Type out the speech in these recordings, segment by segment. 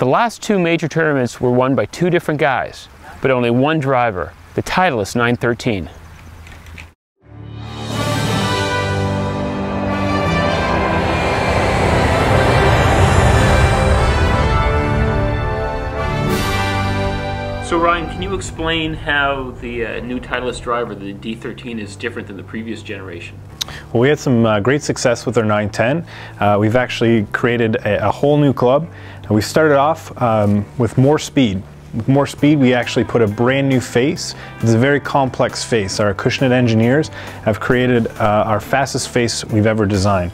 The last two major tournaments were won by two different guys, but only one driver, the Titleist 913. So Ryan, can you explain how the new Titleist driver, the D13, is different than the previous generation? Well, we had some great success with our 910. We've actually created a whole new club. We started off with more speed. With more speed, we actually put a brand new face. It's a very complex face. Our Acushnet engineers have created our fastest face we've ever designed.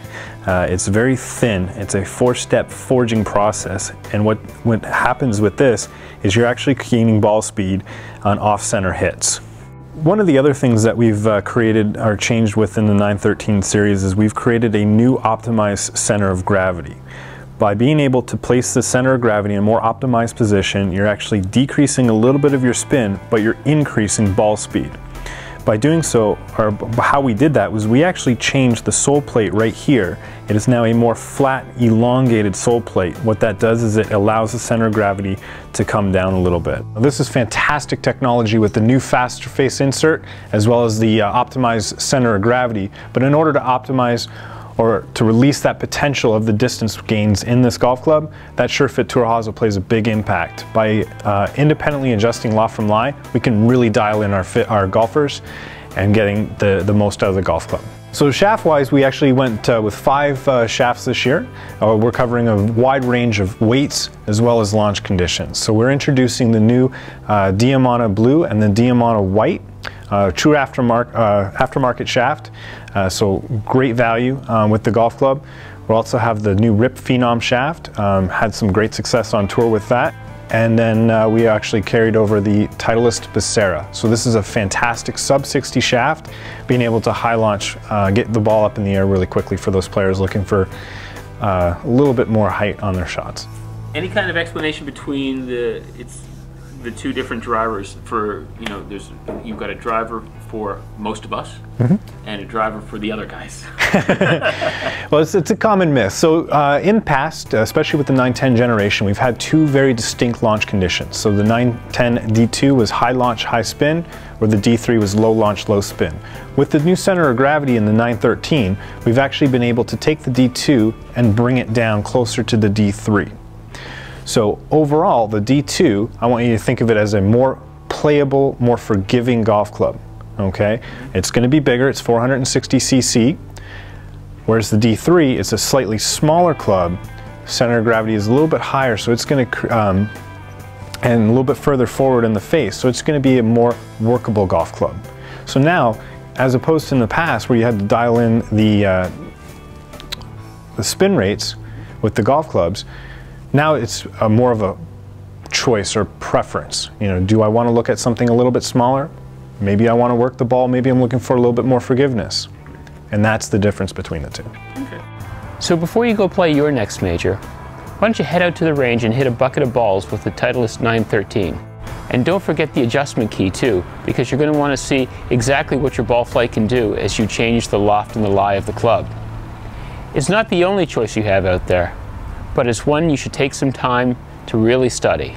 It's very thin. It's a four-step forging process, and what happens with this is you're actually gaining ball speed on off-center hits. One of the other things that we've created or changed within the 913 series is we've created a new optimized center of gravity. By being able to place the center of gravity in a more optimized position, you're actually decreasing a little bit of your spin, but you're increasing ball speed. By doing so, or how we did that was we actually changed the sole plate right here. It is now a more flat, elongated sole plate. What that does is it allows the center of gravity to come down a little bit. Now, this is fantastic technology with the new faster face insert as well as the optimized center of gravity. But in order to optimize or to release that potential of the distance gains in this golf club, that SureFit Tour hosel plays a big impact. By independently adjusting loft from lie, we can really dial in our golfers and getting the most out of the golf club. So shaft-wise, we actually went with 5 shafts this year. We're covering a wide range of weights as well as launch conditions. So we're introducing the new Diamana Blue and the Diamana White. True aftermarket shaft, so great value with the golf club. We'll also have the new Rip Phenom shaft, had some great success on tour with that. And then we actually carried over the Titleist Becerra. So this is a fantastic sub 60 shaft, being able to high launch, get the ball up in the air really quickly for those players looking for a little bit more height on their shots. Any kind of explanation between the two different drivers? For, you've got a driver for most of us and a driver for the other guys. Well, it's a common myth. So in the past, especially with the 910 generation, we've had two very distinct launch conditions. So the 910 D2 was high launch, high spin, where the D3 was low launch, low spin. With the new center of gravity in the 913, we've actually been able to take the D2 and bring it down closer to the D3. So overall, the D2, I want you to think of it as a more playable, more forgiving golf club, okay? It's going to be bigger, it's 460 cc, whereas the D3 is a slightly smaller club. Center of gravity is a little bit higher, so it's going to, and a little bit further forward in the face, so it's going to be a more workable golf club. So now, as opposed to in the past where you had to dial in the spin rates with the golf clubs, now it's more of a choice or preference. Do I want to look at something a little bit smaller? Maybe I want to work the ball, maybe I'm looking for a little bit more forgiveness. And that's the difference between the two. Okay. So before you go play your next major, why don't you head out to the range and hit a bucket of balls with the Titleist 913. And don't forget the adjustment key too, because you're going to want to see exactly what your ball flight can do as you change the loft and the lie of the club. It's not the only choice you have out there, but it's one you should take some time to really study.